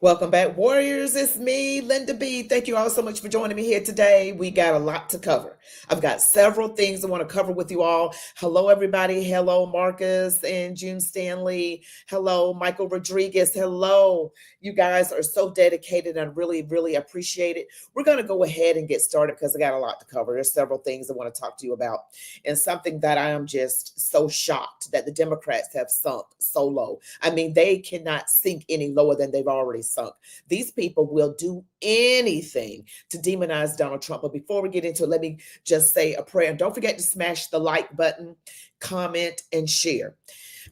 Welcome back, Warriors. It's me, Linda B. Thank you all so much for joining me here today. We got a lot to cover. I've got several things I want to cover with you all. Hello, everybody. Hello, Marcus and June Stanley. Hello, Michael Rodriguez. Hello. You guys are so dedicated and really, really appreciate it. We're going to go ahead and get started because I got a lot to cover. There's several things I want to talk to you about, and something that I am just so shocked that the Democrats have sunk so low. I mean, they cannot sink any lower than they've already sunk. These people will do anything to demonize Donald Trump. But before we get into it, let me just say a prayer. And don't forget to smash the like button, comment, and share.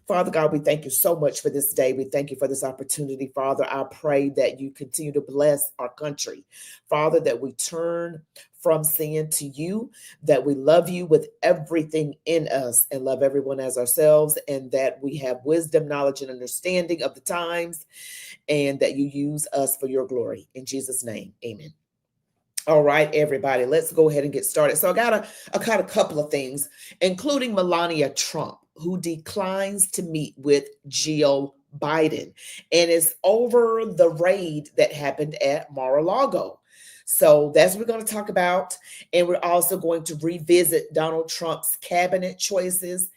Father God, we thank you so much for this day. We thank you for this opportunity. Father, I pray that you continue to bless our country. Father, that we turn from sin to you, that we love you with everything in us and love everyone as ourselves, and that we have wisdom, knowledge, and understanding of the times, and that you use us for your glory. In Jesus' name, amen. All right, everybody, let's go ahead and get started. So I got a couple of things, including Melania Trump, who declines to meet with Jill Biden. And it's over the raid that happened at Mar-a-Lago. So that's what we're going to talk about. And we're also going to revisit Donald Trump's cabinet choices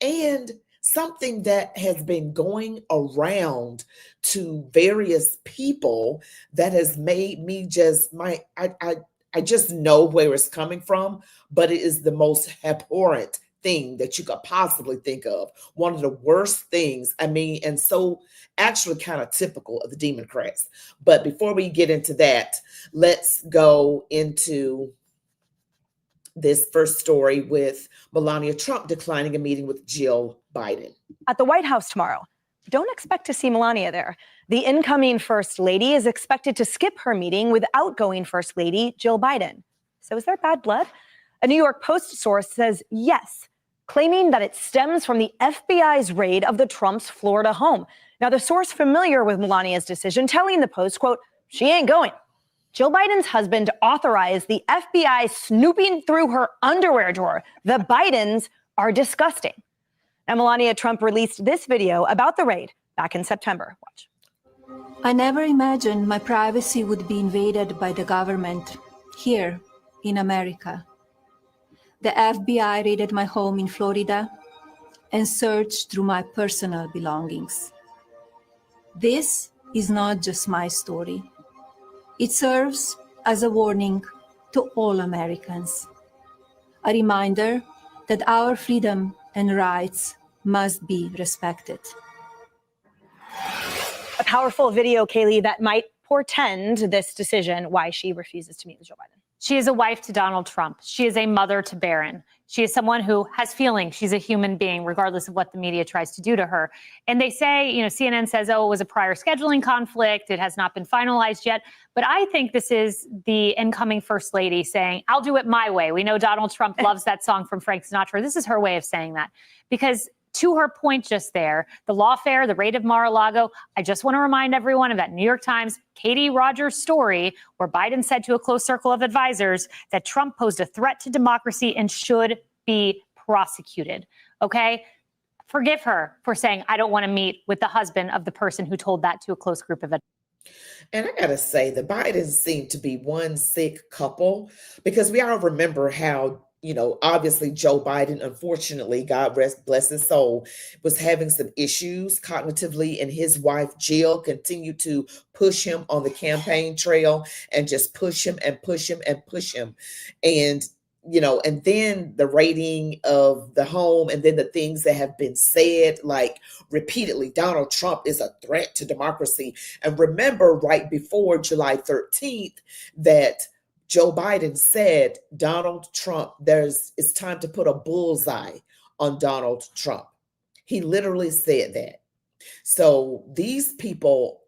and something that has been going around to various people that has made me just I just know where it's coming from, but it is the most abhorrent thing that you could possibly think of. One of the worst things, I mean, and so actually kind of typical of the demoncrats. But before we get into that, let's go into this first story with Melania Trump declining a meeting with Jill Biden. At the White House tomorrow, don't expect to see Melania there. The incoming First Lady is expected to skip her meeting with outgoing First Lady Jill Biden. So is there bad blood? A New York Post source says yes, claiming that it stems from the FBI's raid of the Trump's Florida home. Now, the source familiar with Melania's decision telling the Post, quote, she ain't going. Jill Biden's husband authorized the FBI snooping through her underwear drawer. The Bidens are disgusting. Now, Melania Trump released this video about the raid back in September. Watch. I never imagined my privacy would be invaded by the government here in America. The FBI raided my home in Florida and searched through my personal belongings. This is not just my story. It serves as a warning to all Americans, a reminder that our freedom and rights must be respected. A powerful video, Kaylee, that might portend this decision, why she refuses to meet with Joe Biden. She is a wife to Donald Trump. She is a mother to Barron. She is someone who has feelings. She's a human being, regardless of what the media tries to do to her. And they say, CNN says, oh, it was a prior scheduling conflict. It has not been finalized yet. But I think this is the incoming First Lady saying, I'll do it my way. We know Donald Trump loves that song from Frank Sinatra. This is her way of saying that. Because to her point just there, the lawfare, the raid of Mar-a-Lago, I just want to remind everyone of that New York Times Katie Rogers story where Biden said to a close circle of advisors that Trump posed a threat to democracy and should be prosecuted. Okay? Forgive her for saying, I don't want to meet with the husband of the person who told that to a close group of advisors. And I got to say, the Bidens seem to be one sick couple, because we all remember how obviously Joe Biden, unfortunately, God bless his soul, was having some issues cognitively, and his wife, Jill, continued to push him on the campaign trail and just push him and push him and push him. And, and then the raiding of the home, and then the things that have been said, like repeatedly, Donald Trump is a threat to democracy. And remember, right before July 13th, that Joe Biden said, Donald Trump, it's time to put a bullseye on Donald Trump. He literally said that. So these people,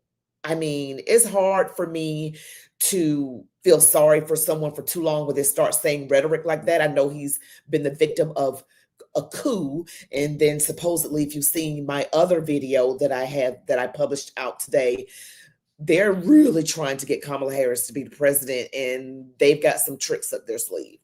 I mean, it's hard for me to feel sorry for someone for too long when they start saying rhetoric like that. I know he's been the victim of a coup. And then supposedly, if you've seen my other video that I published out today, they're really trying to get Kamala Harris to be the president, and they've got some tricks up their sleeve.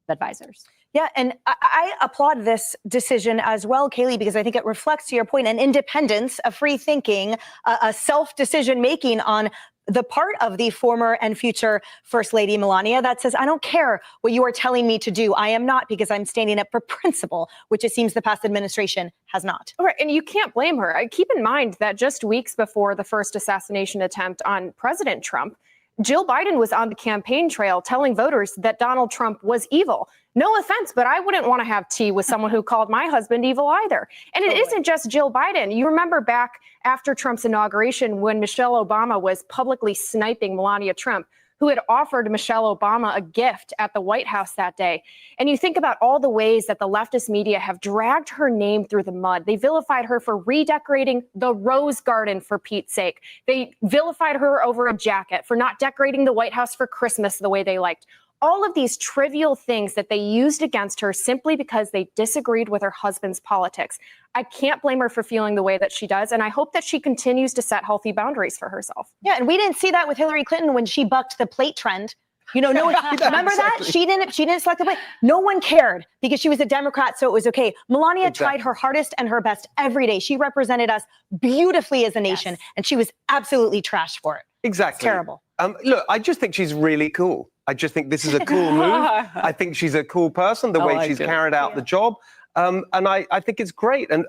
Advisors. Yeah, and I applaud this decision as well, Kaylee, because I think it reflects, to your point, an independence, a free thinking, a self-decision making on the part of the former and future First Lady Melania that says, I don't care what you are telling me to do. I am not, because I'm standing up for principle, which it seems the past administration has not. All right, and you can't blame her. Keep in mind that just weeks before the first assassination attempt on President Trump, Jill Biden was on the campaign trail telling voters that Donald Trump was evil. No offense, but I wouldn't want to have tea with someone who called my husband evil either. And it isn't just Jill Biden. You remember back after Trump's inauguration when Michelle Obama was publicly sniping Melania Trump, who had offered Michelle Obama a gift at the White House that day. And you think about all the ways that the leftist media have dragged her name through the mud. They vilified her for redecorating the Rose Garden, for Pete's sake. They vilified her over a jacket, for not decorating the White House for Christmas the way they liked. All of these trivial things that they used against her simply because they disagreed with her husband's politics. I can't blame her for feeling the way that she does, and I hope that she continues to set healthy boundaries for herself. Yeah, and we didn't see that with Hillary Clinton when she bucked the plate trend. You know, no one, remember that? She didn't select the plate. No one cared because she was a Democrat, so it was okay. Melania tried her hardest and her best every day. She represented us beautifully as a nation, and she was absolutely trashed for it. Exactly. It's terrible. Look, I just think she's really cool. I just think this is a cool move. I think she's a cool person, the way she's carried out the job. And I think it's great. And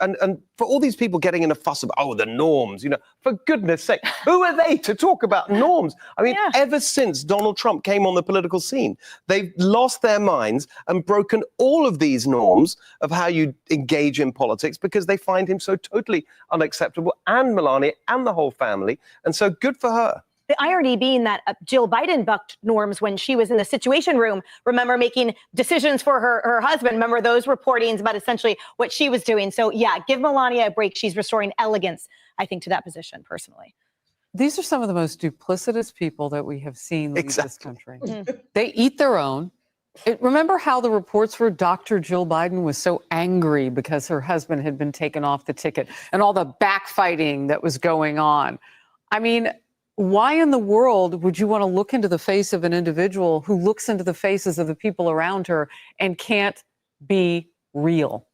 for all these people getting in a fuss about, oh, the norms, you know, for goodness sake, who are they to talk about norms? I mean, ever since Donald Trump came on the political scene, they've lost their minds and broken all of these norms of how you engage in politics because they find him so totally unacceptable, and Melania and the whole family. And so good for her. The irony being that Jill Biden bucked norms when she was in the Situation Room, remember, making decisions for her husband. Remember those reportings about essentially what she was doing. So, yeah, give Melania a break. She's restoring elegance, I think, to that position, personally. These are some of the most duplicitous people that we have seen lead this country. They eat their own. Remember how the reports were Dr. Jill Biden was so angry because her husband had been taken off the ticket and all the backfighting that was going on. I mean, why in the world would you want to look into the face of an individual who looks into the faces of the people around her and can't be real?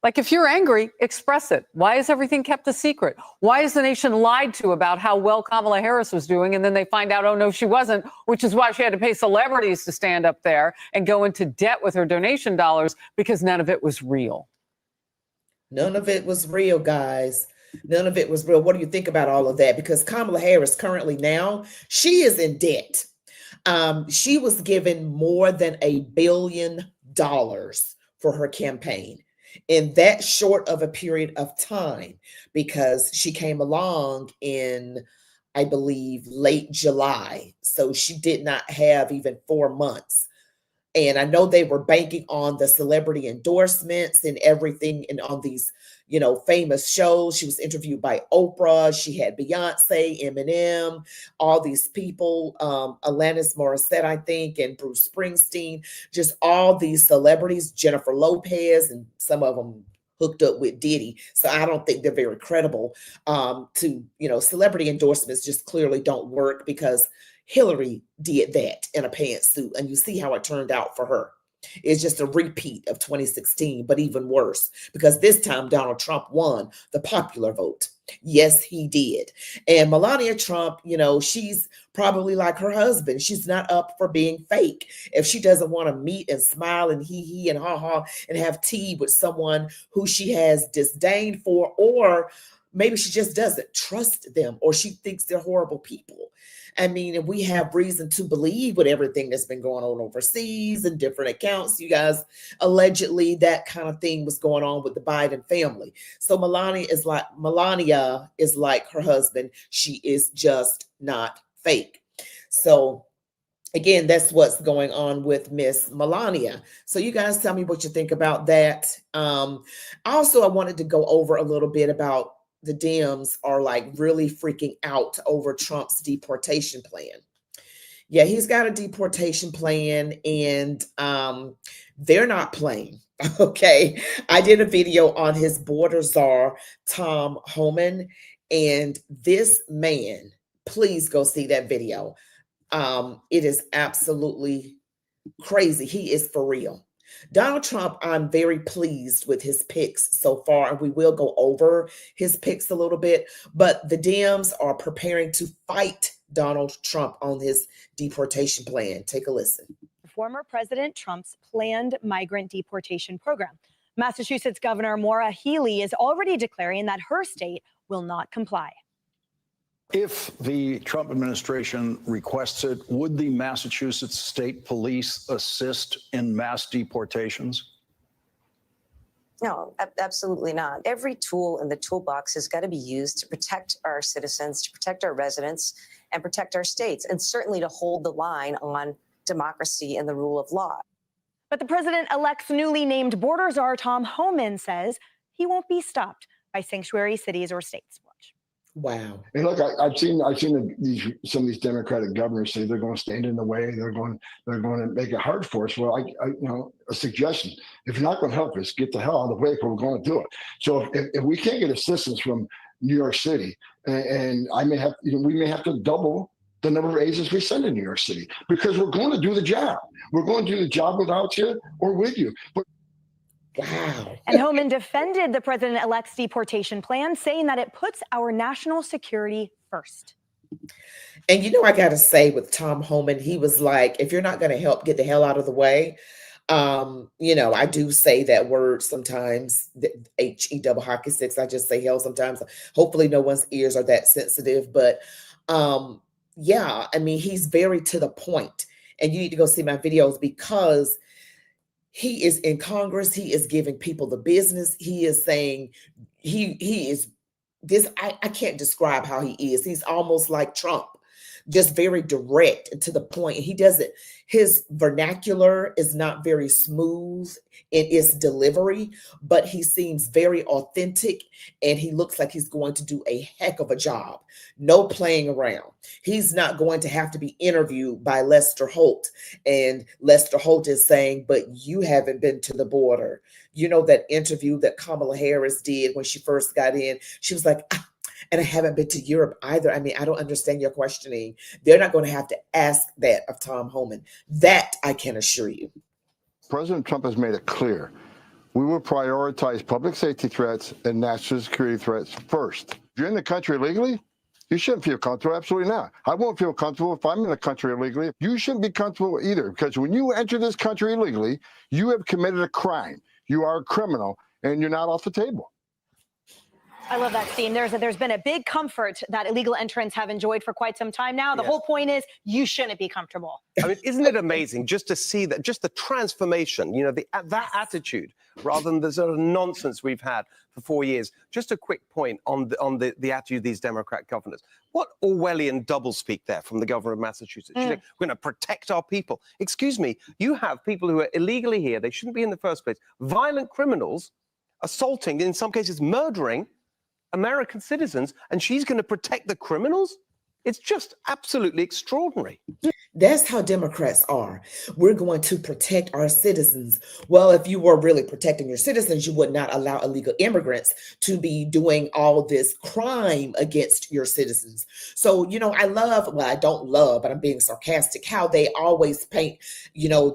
Like, if you're angry, express it. Why is everything kept a secret? Why is the nation lied to about how well Kamala Harris was doing? And then they find out, oh, no, she wasn't, which is why she had to pay celebrities to stand up there and go into debt with her donation dollars because none of it was real. None of it was real, guys. None of it was real. What do you think about all of that? Because Kamala Harris currently now, she is in debt. She was given more than $1 billion for her campaign in that short of a period of time, because she came along in, I believe, late July. So she did not have even 4 months. And I know they were banking on the celebrity endorsements and everything, and on these, you know, famous shows. She was interviewed by Oprah. She had Beyonce, Eminem, all these people, Alanis Morissette, I think, and Bruce Springsteen, just all these celebrities, Jennifer Lopez, and some of them hooked up with Diddy. So I don't think they're very credible. Celebrity endorsements just clearly don't work, because Hillary did that in a pantsuit, and you see how it turned out for her. It's just a repeat of 2016, but even worse, because this time Donald Trump won the popular vote. Yes, he did. And Melania Trump, you know, she's probably like her husband. She's not up for being fake. If she doesn't want to meet and smile and hee and ha and have tea with someone who she has disdain for, or maybe she just doesn't trust them, or she thinks they're horrible people. I mean, and we have reason to believe with everything that's been going on overseas and different accounts, you guys, allegedly that kind of thing was going on with the Biden family. So Melania is like her husband. She is just not fake. So again, that's what's going on with Miss Melania. So you guys tell me what you think about that. Also, I wanted to go over a little bit about the Dems are like really freaking out over Trump's deportation plan. Yeah, he's got a deportation plan, and they're not playing. Okay. I did a video on his border czar, Tom Homan, and this man, please go see that video. It is absolutely crazy. He is for real. Donald Trump, I'm very pleased with his picks so far, and we will go over his picks a little bit, but the Dems are preparing to fight Donald Trump on his deportation plan. Take a listen. Former President Trump's planned migrant deportation program. Massachusetts Governor Maura Healey is already declaring that her state will not comply. If the Trump administration requests it, would the Massachusetts State Police assist in mass deportations? No, absolutely not. Every tool in the toolbox has got to be used to protect our citizens, to protect our residents, and protect our states, and certainly to hold the line on democracy and the rule of law. But the president-elect's newly named border czar, Tom Homan, says he won't be stopped by sanctuary cities or states. Watch. Wow. And look, I've seen some of these Democratic governors say they're going to stand in the way. They're going to make it hard for us. Well, a suggestion: if you're not going to help us, get the hell out of the way if we're going to do it. So if we can't get assistance from New York City, and we may have to double the number of agents we send in New York City, because we're going to do the job. We're going to do the job without you or with you. But wow. And Homan defended the president-elect's deportation plan, saying that it puts our national security first. And I got to say, with Tom Homan, he was like, if you're not going to help, get the hell out of the way. I do say that word sometimes, H-E double hockey sticks. I just say hell sometimes. Hopefully no one's ears are that sensitive. But yeah, I mean, he's very to the point. And you need to go see my videos, because he is in Congress. He is giving people the business. He is saying he is this. I can't describe how he is. He's almost like Trump, just very direct and to the point. He doesn't, his vernacular is not very smooth in its delivery, but he seems very authentic, and he looks like he's going to do a heck of a job. No playing around. He's not going to have to be interviewed by Lester Holt, and Lester Holt is saying, but you haven't been to the border. That interview that Kamala Harris did when she first got in, she was like, and I haven't been to Europe either. I mean, I don't understand your questioning. They're not going to have to ask that of Tom Homan. That I can assure you. President Trump has made it clear. We will prioritize public safety threats and national security threats first. If you're in the country illegally, you shouldn't feel comfortable. Absolutely not. I won't feel comfortable if I'm in the country illegally. You shouldn't be comfortable either, because when you enter this country illegally, you have committed a crime. You are a criminal, and you're not off the table. I love that, Steve. There's been a big comfort that illegal entrants have enjoyed for quite some time now. The whole point is you shouldn't be comfortable. I mean, isn't it amazing just to see that, just the transformation, that attitude, rather than the sort of nonsense we've had for 4 years. Just a quick point on the attitude of these Democrat governors. What Orwellian doublespeak there from the governor of Massachusetts. She's like, we're going to protect our people. Excuse me, you have people who are illegally here. They shouldn't be in the first place. Violent criminals assaulting, in some cases murdering American citizens, and she's going to protect the criminals? It's just absolutely extraordinary. That's how Democrats are. We're going to protect our citizens. Well, if you were really protecting your citizens, you would not allow illegal immigrants to be doing all this crime against your citizens. So, I don't love, but I'm being sarcastic, how they always paint,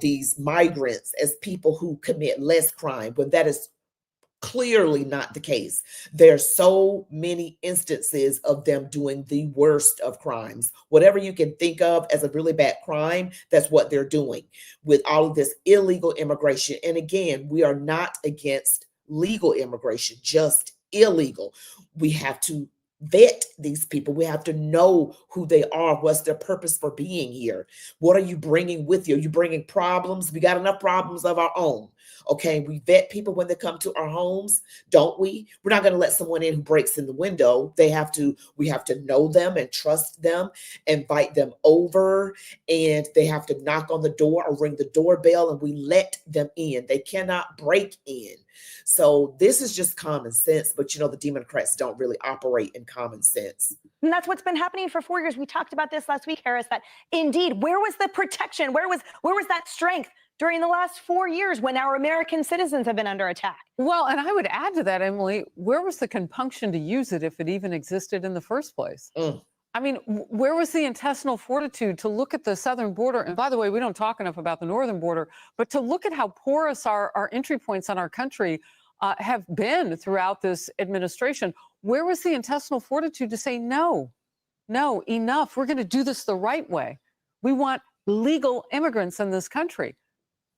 these migrants as people who commit less crime, when that is clearly not the case. There's so many instances of them doing the worst of crimes. Whatever you can think of as a really bad crime, that's what they're doing with all of this illegal immigration. And again, we are not against legal immigration, just illegal. We have to vet these people. We have to know who they are. What's their purpose for being here? What are you bringing with you? Are you bringing problems? We got enough problems of our own. Okay, we vet people when they come to our homes, don't we? We're not going to let someone in who breaks in the window. We have to know them and trust them, invite them over, and they have to knock on the door or ring the doorbell, and we let them in. They cannot break in. So this is just common sense, but the Democrats don't really operate in common sense. And that's what's been happening for 4 years. We talked about this last week, Harris, that indeed, where was the protection? Where was that strength during the last 4 years when our American citizens have been under attack? Well, and I would add to that, Emily, where was the compunction to use it if it even existed in the first place? I mean, where was the intestinal fortitude to look at the southern border? And by the way, we don't talk enough about the northern border, but to look at how porous our entry points on our country have been throughout this administration. Where was the intestinal fortitude to say, no, enough. We're going to do this the right way. We want legal immigrants in this country.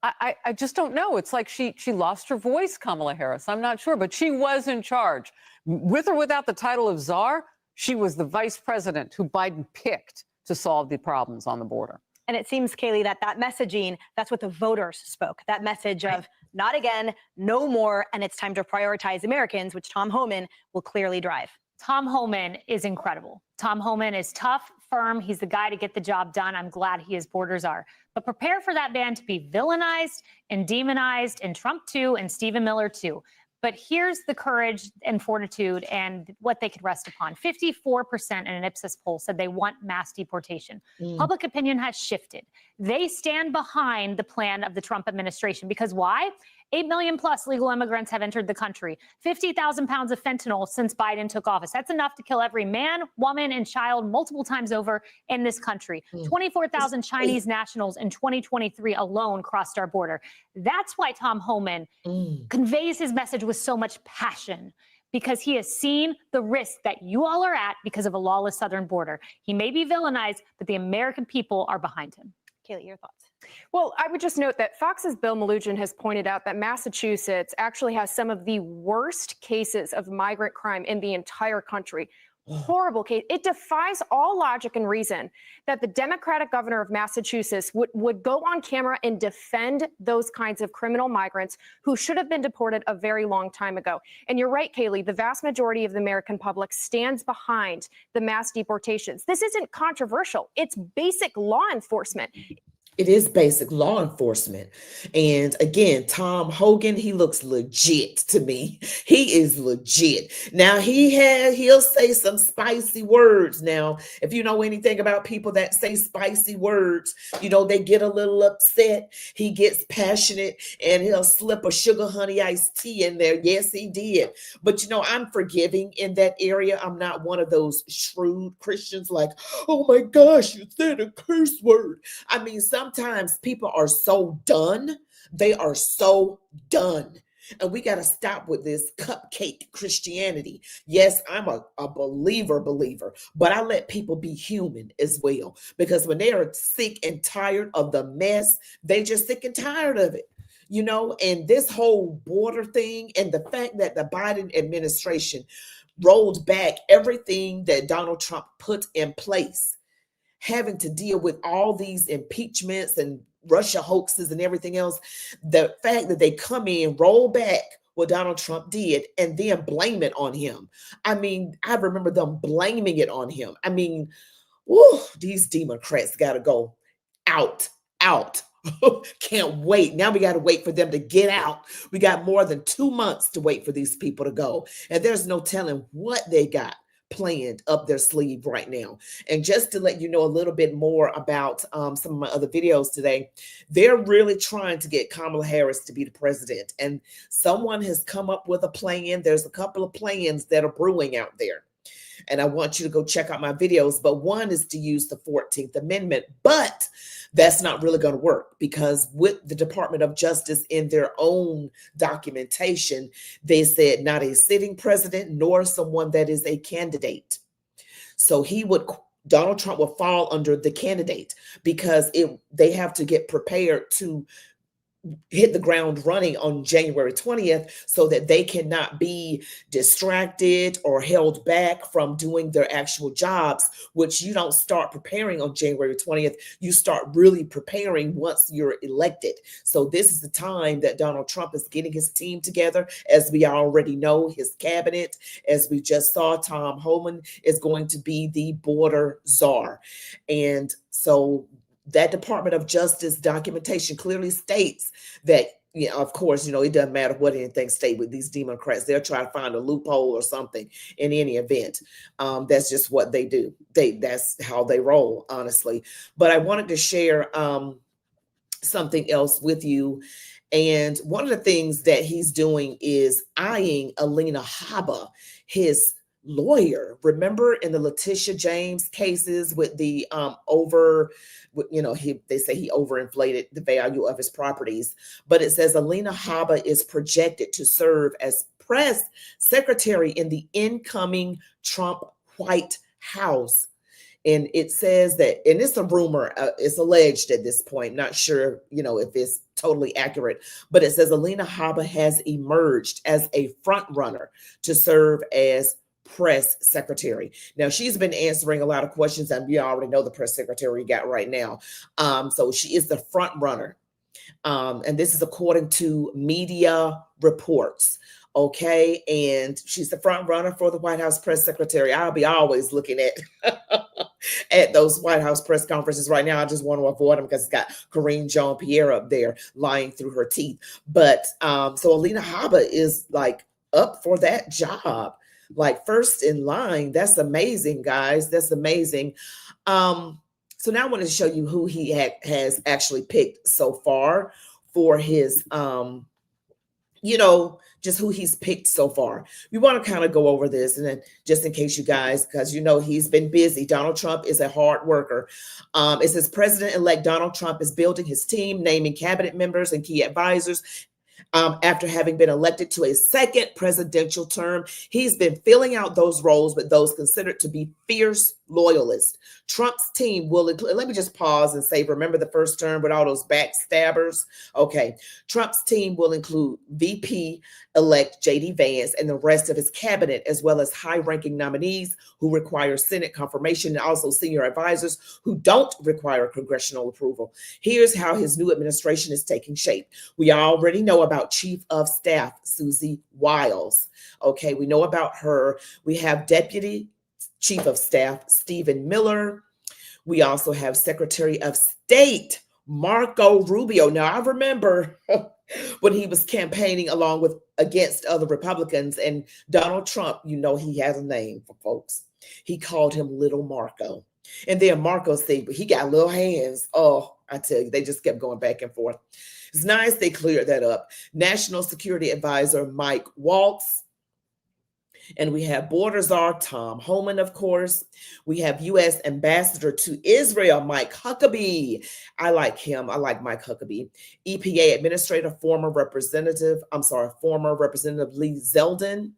I just don't know. It's like she lost her voice, Kamala Harris. I'm not sure, but she was in charge. With or without the title of czar, she was the vice president who Biden picked to solve the problems on the border. And it seems, Kayleigh, that messaging, that's what the voters spoke. That message of not again, no more, and it's time to prioritize Americans, which Tom Homan will clearly drive. Tom Homan is incredible. Tom Homan is tough, firm. He's the guy to get the job done. I'm glad he is border czar. But prepare for that man to be villainized and demonized, and Trump too, and Stephen Miller too. But here's the courage and fortitude and what they could rest upon. 54% in an Ipsos poll said they want mass deportation. Public opinion has shifted. They stand behind the plan of the Trump administration. Because why? 8 million plus legal immigrants have entered the country. 50,000 pounds of fentanyl since Biden took office. That's enough to kill every man, woman, and child multiple times over in this country. 24,000 Chinese nationals in 2023 alone crossed our border. That's why Tom Homan conveys his message with so much passion, because he has seen the risk that you all are at because of a lawless southern border. He may be villainized, but the American people are behind him. Kayleigh, your thoughts? Well, I would just note that Fox's Bill Melugin has pointed out that Massachusetts actually has some of the worst cases of migrant crime in the entire country. Horrible case. It defies all logic and reason that the Democratic governor of Massachusetts would go on camera and defend those kinds of criminal migrants who should have been deported a very long time ago. And you're right, Kayleigh, the vast majority of the American public stands behind the mass deportations. This isn't controversial. It's basic law enforcement. It is basic law enforcement. And again, Tom Hogan, he looks legit to me. He is legit. Now he'll say some spicy words. Now, if you know anything about people that say spicy words, they get a little upset. He gets passionate and he'll slip a sugar honey iced tea in there. Yes, he did. But I'm forgiving in that area. I'm not one of those shrewd Christians like, oh my gosh, you said a curse word. I mean, sometimes people are so done. They are so done. And we got to stop with this cupcake Christianity. Yes, I'm a believer, but I let people be human as well. Because when they are sick and tired of the mess, they just sick and tired of it. And this whole border thing and the fact that the Biden administration rolled back everything that Donald Trump put in place, having to deal with all these impeachments and Russia hoaxes and everything else, the fact that they come in, roll back what Donald Trump did, and then blame it on him. I mean, I remember them blaming it on him. I mean, these demoncrats got to go out. Can't wait. Now we got to wait for them to get out. We got more than 2 months to wait for these people to go. And there's no telling what they got planned up their sleeve right now. And just to let you know a little bit more about some of my other videos today, they're really trying to get Kamala Harris to be the president. And someone has come up with a plan. There's a couple of plans that are brewing out there. And I want you to go check out my videos. But one is to use the 14th Amendment. But that's not really going to work, because with the Department of Justice in their own documentation, they said not a sitting president nor someone that is a candidate. So Donald Trump will fall under the candidate, because they have to get prepared to hit the ground running on January 20th so that they cannot be distracted or held back from doing their actual jobs, which you don't start preparing on January 20th. You start really preparing once you're elected. So this is the time that Donald Trump is getting his team together. As we already know, his cabinet, as we just saw, Tom Homan is going to be the border czar. And so that Department of Justice documentation clearly states that, of course, it doesn't matter what anything state with these Democrats. They'll try to find a loophole or something in any event. That's just what they do. That's how they roll, honestly. But I wanted to share something else with you. And one of the things that he's doing is eyeing Alina Habba, his lawyer. Remember in the Letitia James cases with the they say he overinflated the value of his properties. But it says Alina Habba is projected to serve as press secretary in the incoming Trump White House. And it says that, and it's a rumor, it's alleged at this point, not sure, if it's totally accurate, but it says Alina Habba has emerged as a front runner to serve as press secretary. Now, she's been answering a lot of questions, and we already know the press secretary we got right now. So she is the front runner. And this is according to media reports. Okay. And she's the front runner for the White House press secretary. I'll be always looking at those White House press conferences right now. I just want to avoid them because it's got Karine Jean-Pierre up there lying through her teeth. But so Alina Habba is like up for that job, like first in line. That's amazing, guys. That's amazing. So now I want to show you who he has actually picked so far for his, just who he's picked so far. We want to kind of go over this, and then just in case you guys, because he's been busy. Donald Trump is a hard worker. It says President-elect Donald Trump is building his team, naming cabinet members and key advisors. After having been elected to a second presidential term, he's been filling out those roles with those considered to be fierce loyalists. Trump's team will include, let me just pause and say, remember the first term with all those backstabbers? Okay. Trump's team will include VP-elect J.D. Vance and the rest of his cabinet, as well as high-ranking nominees who require Senate confirmation, and also senior advisors who don't require congressional approval. Here's how his new administration is taking shape. We already know about Chief of Staff Susie Wiles. Okay, we know about her. We have Deputy Chief of Staff Stephen Miller. We also have Secretary of State Marco Rubio. Now, I remember when he was campaigning against other Republicans, and Donald Trump, he has a name for folks. He called him Little Marco. And then Marco said, but he got little hands. Oh, I tell you, they just kept going back and forth. It's nice they cleared that up. National Security Advisor Mike Waltz. And we have Border Czar Tom Homan, of course. We have U.S. Ambassador to Israel, Mike Huckabee. I like him. I like Mike Huckabee. EPA Administrator, former Representative Lee Zeldin.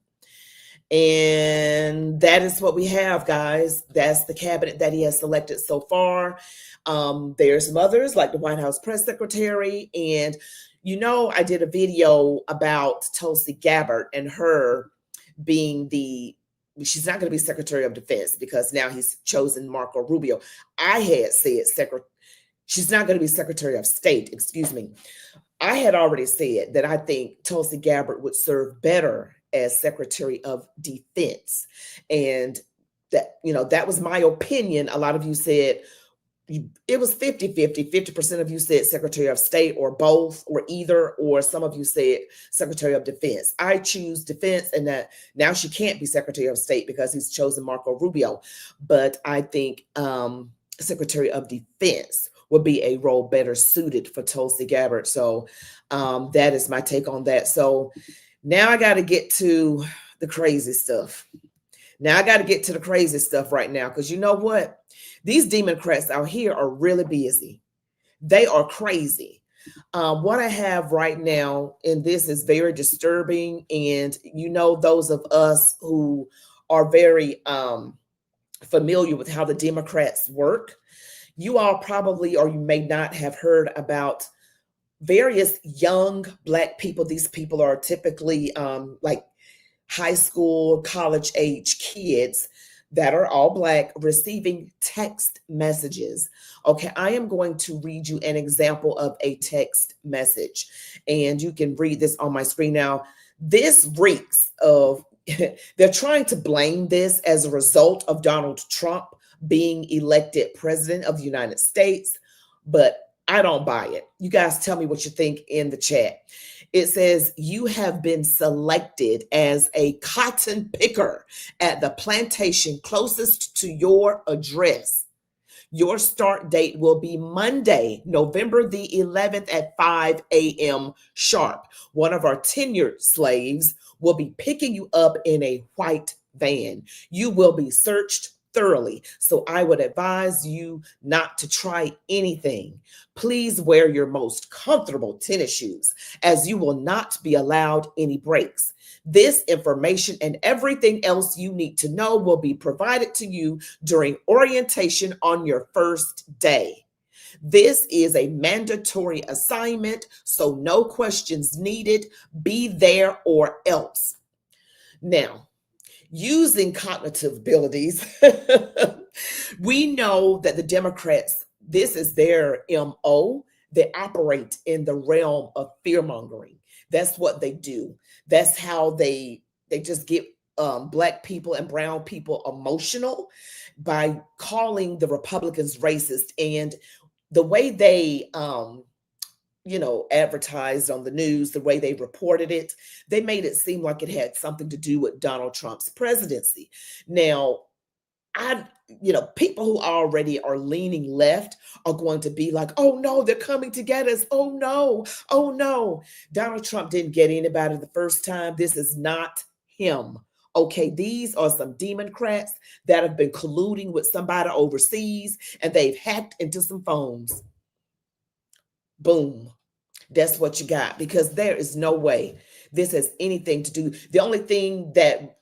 And that is what we have, guys. That's the cabinet that he has selected so far. There's some others like the White House press secretary. And, I did a video about Tulsi Gabbard and her being she's not going to be Secretary of Defense because now he's chosen Marco Rubio. I had said she's not going to be Secretary of State, excuse me. I had already said that I think Tulsi Gabbard would serve better as Secretary of Defense. And that was my opinion. A lot of you said it was 50-50. 50% of you said Secretary of State or both or either, or some of you said Secretary of Defense. I choose Defense, and that now she can't be Secretary of State because he's chosen Marco Rubio. But I think Secretary of Defense would be a role better suited for Tulsi Gabbard. So that is my take on that. So now I got to get to the crazy stuff. Right now, because you know what? These demoncrats out here are really busy. They are crazy. What I have right now, and this is very disturbing, and those of us who are very familiar with how the Democrats work, you all probably, or you may not have heard about various young Black people. These people are typically like high school, college age kids that are all Black receiving text messages. Okay, I am going to read you an example of a text message, and you can read this on my screen now. This reeks of, they're trying to blame this as a result of Donald Trump being elected president of the United States, but I don't buy it. You guys tell me what you think in the chat. It says, you have been selected as a cotton picker at the plantation closest to your address. Your start date will be Monday, November the 11th at 5 a.m. sharp. One of our tenured slaves will be picking you up in a white van. You will be searched thoroughly. So I would advise you not to try anything. Please wear your most comfortable tennis shoes, as you will not be allowed any breaks. This information and everything else you need to know will be provided to you during orientation on your first day. This is a mandatory assignment, so no questions needed. Be there or else. Now, using cognitive abilities, we know that the Democrats, this is their MO. They operate in the realm of fear mongering. That's what they do. That's how they just get Black people and brown people emotional by calling the Republicans racist. And the way they advertised on the news, the way they reported it, they made it seem like it had something to do with Donald Trump's presidency. Now, people who already are leaning left are going to be like, oh no, they're coming to get us. Oh no, oh no. Donald Trump didn't get anybody the first time. This is not him. Okay, these are some demoncrats that have been colluding with somebody overseas, and they've hacked into some phones. Boom. That's what you got, because there is no way this has anything to do. The only thing that,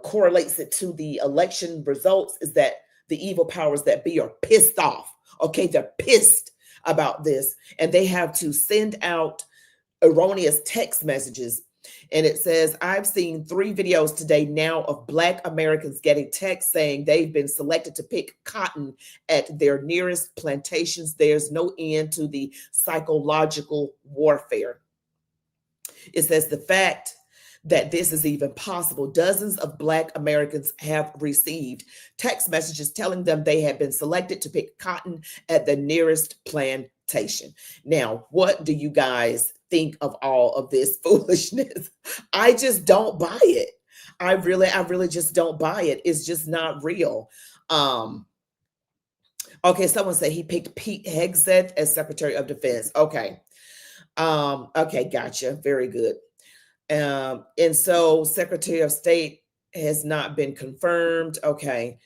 correlates it to the election results is that the evil powers that be are pissed off. Okay, they're pissed about this, and they have to send out erroneous text messages. And it says, I've seen 3 videos today now of Black Americans getting texts saying they've been selected to pick cotton at their nearest plantations. There's no end to the psychological warfare. It says the fact that this is even possible. Dozens of Black Americans have received text messages telling them they have been selected to pick cotton at the nearest plantation. Now, what do you guys think of all of this foolishness? I just don't buy it. I really just don't buy it. It's just not real. Okay, someone said he picked Pete Hegseth as Secretary of Defense. Okay. Okay, gotcha. Very good. And so Secretary of State has not been confirmed. Okay.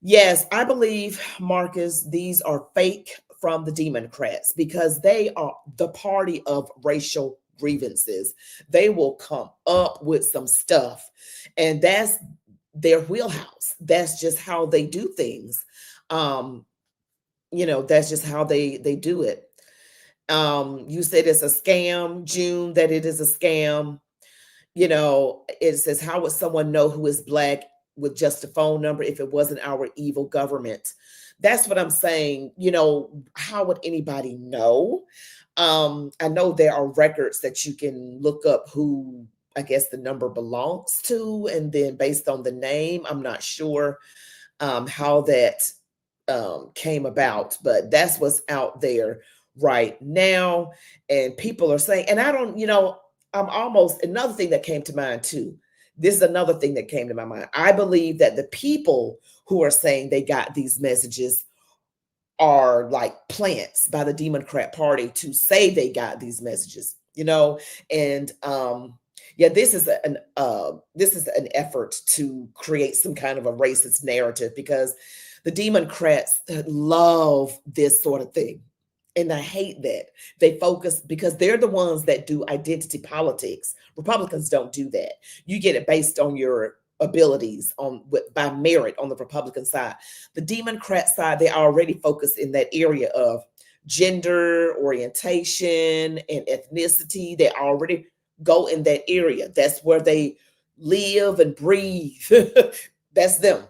Yes, I believe, Marcus, these are fake from the Democrats, because they are the party of racial grievances. They will come up with some stuff, and that's their wheelhouse. That's just how they do things. That's just how they do it. You said it's a scam, June, that it is a scam. It says, how would someone know who is Black with just a phone number if it wasn't our evil government? That's what I'm saying. How would anybody know? I know there are records that you can look up who, I guess, the number belongs to, and then based on the name, I'm not sure how that came about, but that's what's out there right now. And people are saying, and I don't, I'm almost, another thing that came to mind too. This is another thing that came to my mind. I believe that the people who are saying they got these messages are like plants by the Democrat Party to say they got these messages, and this is an effort to create some kind of a racist narrative, because the Democrats love this sort of thing. And I hate that they focus, because they're the ones that do identity politics. Republicans don't do that. You get it based on your abilities by merit on the Republican side. The Democrat side, they already focus in that area of gender, orientation, and ethnicity. They already go in that area. That's where they live and breathe. That's them.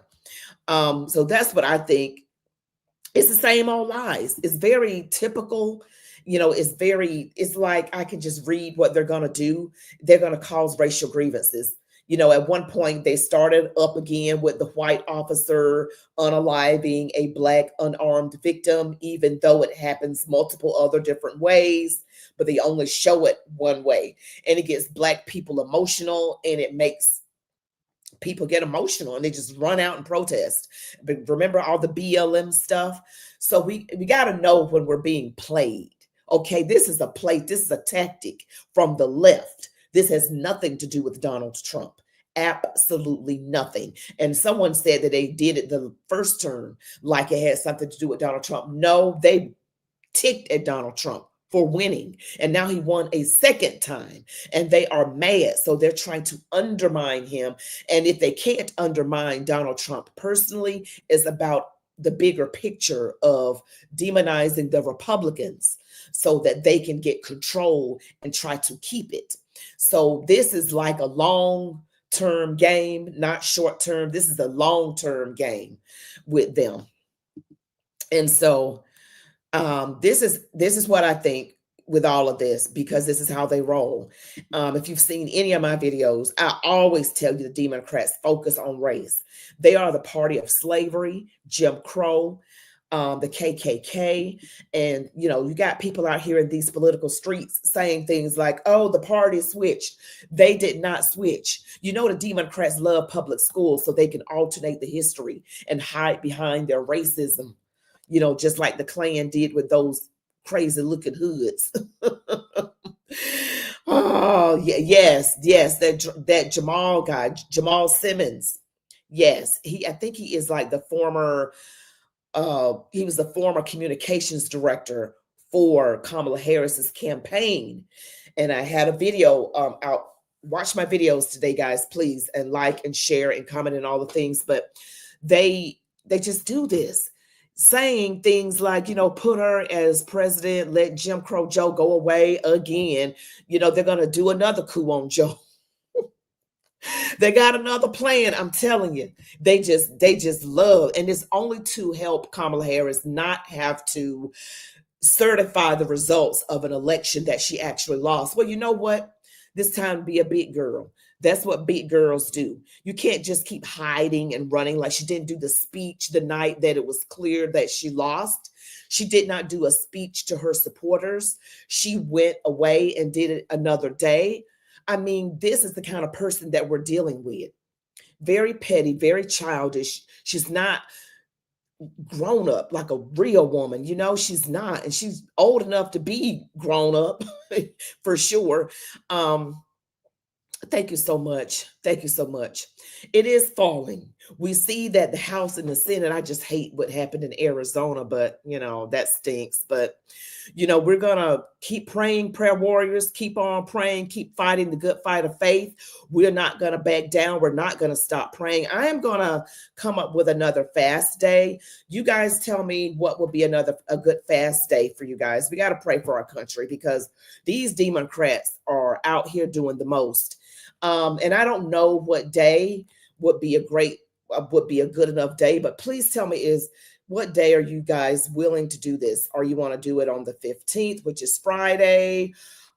So that's what I think. It's the same old lies. It's very typical. It's like I can just read what they're going to do. They're going to cause racial grievances. At one point they started up again with the white officer unaliving a Black unarmed victim, even though it happens multiple other different ways, but they only show it one way. And it gets Black people emotional, and it makes people get emotional, and they just run out and protest. But remember all the BLM stuff? So we got to know when we're being played. Okay, this is a play. This is a tactic from the left. This has nothing to do with Donald Trump Absolutely nothing. And someone said that they did it the first term like it had something to do with Donald Trump. No, they ticked at Donald Trump for winning. And now he won a second time and they are mad. So they're trying to undermine him. And if they can't undermine Donald Trump personally, it's about the bigger picture of demonizing the Republicans so that they can get control and try to keep it. So this is like a long-term game, not short-term. This is a long-term game with them. And so this is what I think with all of this, because this is how they roll. If you've seen any of my videos, I always tell you the Democrats focus on race. They are the party of slavery, Jim Crow, the KKK. And, you know, you got people out here in these political streets saying things like, oh, the party switched. They did not switch. You know, the Democrats love public schools so they can alternate the history and hide behind their racism. You know, just like the Klan did with those crazy looking hoods. Oh, yeah, yes, that Jamal guy, Jamal Simmons. Yes, I think he is like the former, he was the former communications director for Kamala Harris's campaign. And I had a video out. Watch my videos today, guys, please, and like and share and comment and all the things. But they just do this, saying things like, you know, put her as president, let Jim Crow Joe go away again. You know, they're going to do another coup on Joe. They got another plan. I'm telling you, they just love, and it's only to help Kamala Harris not have to certify the results of an election that she actually lost. Well, you know what? This time be a big girl. That's what big girls do. You can't just keep hiding and running. Like, she didn't do the speech the night that it was clear that she lost. She did not do a speech to her supporters. She went away and did it another day. I mean, this is the kind of person that we're dealing with. Very petty, very childish. She's not grown up like a real woman. You know, she's not. And she's old enough to be grown up for sure. Thank you so much. Thank you so much. It is falling. We see that the House and the Senate, I just hate what happened in Arizona, but, you know, that stinks. But, you know, we're going to keep praying, prayer warriors, keep on praying, keep fighting the good fight of faith. We're not going to back down. We're not going to stop praying. I am going to come up with another fast day. You guys tell me what would be a good fast day for you guys. We got to pray for our country because these demoncrats are out here doing the most. And I don't know what day would be a good enough day, but please tell me what day are you guys willing to do this? Or you want to do it on the 15th, which is Friday,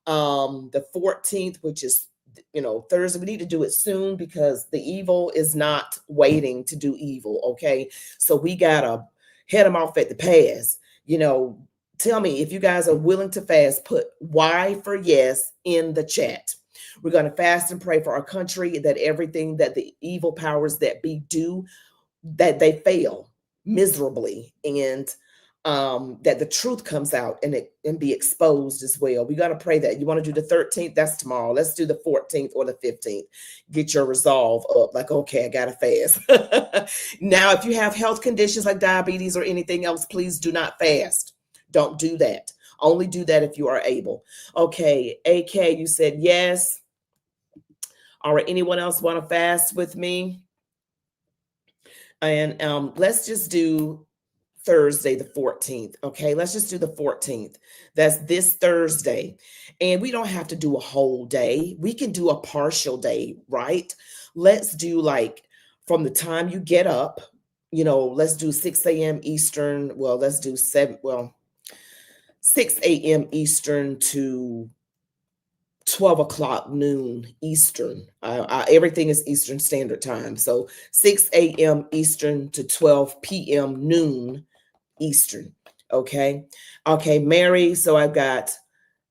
the 14th, which is, you know, Thursday. We need to do it soon because the evil is not waiting to do evil. Okay. So we got to head them off at the pass. You know, tell me if you guys are willing to fast, put Y for yes in the chat. We're going to fast and pray for our country, that everything that the evil powers that be do, that they fail miserably, and that the truth comes out and be exposed as well. We got to pray that. You want to do the 13th? That's tomorrow. Let's do the 14th or the 15th. Get your resolve up. Like, okay, I got to fast. Now, if you have health conditions like diabetes or anything else, please do not fast. Don't do that. Only do that if you are able. Okay, AK, you said yes. All right, anyone else want to fast with me? And let's just do Thursday, the 14th. Okay, let's just do the 14th. That's this Thursday. And we don't have to do a whole day. We can do a partial day, right? Let's do like from the time you get up, you know, let's do 6 a.m. Eastern. Well, let's do 6 a.m. Eastern to 12 o'clock noon Eastern. Everything is Eastern Standard Time. So 6 a.m. Eastern to 12 p.m. noon Eastern. Okay. Okay, Mary. So I've got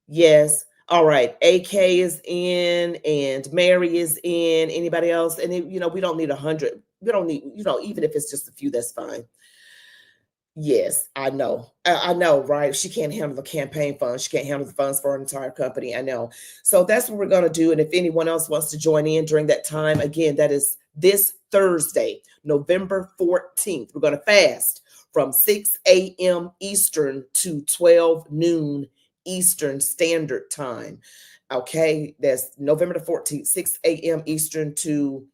yes. All right. AK is in and Mary is in. Anybody else? And, you know, we don't need 100. We don't need, you know, even if it's just a few, that's fine. Yes, I know. I know, right? She can't handle the campaign funds. She can't handle the funds for an entire company. I know. So that's what we're going to do. And if anyone else wants to join in during that time, again, that is this Thursday, November 14th. We're going to fast from 6 a.m. Eastern to 12 noon Eastern Standard Time. Okay, that's November the 14th, 6 a.m. Eastern to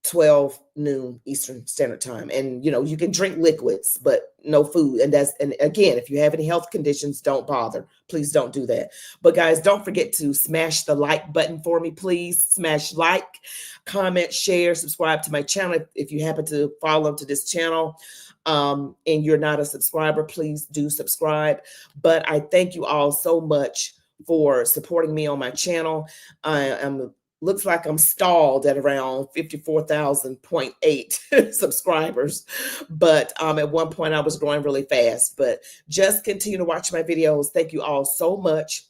12 noon Eastern Standard Time. And you can drink liquids, but no food. And again, if you have any health conditions, don't bother. Please don't do that. But guys, don't forget to smash the like button for me, please. Smash like, comment, share, subscribe to my channel. If you happen to follow to this channel and you're not a subscriber, please do subscribe. But I thank you all so much for supporting me on my channel. Looks like I'm stalled at around 54,000.8 subscribers. But at one point I was growing really fast. But just continue to watch my videos. Thank you all so much.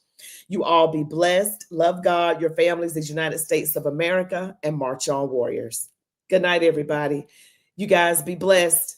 You all be blessed. Love God, your families, the United States of America, and march on, warriors. Good night, everybody. You guys be blessed.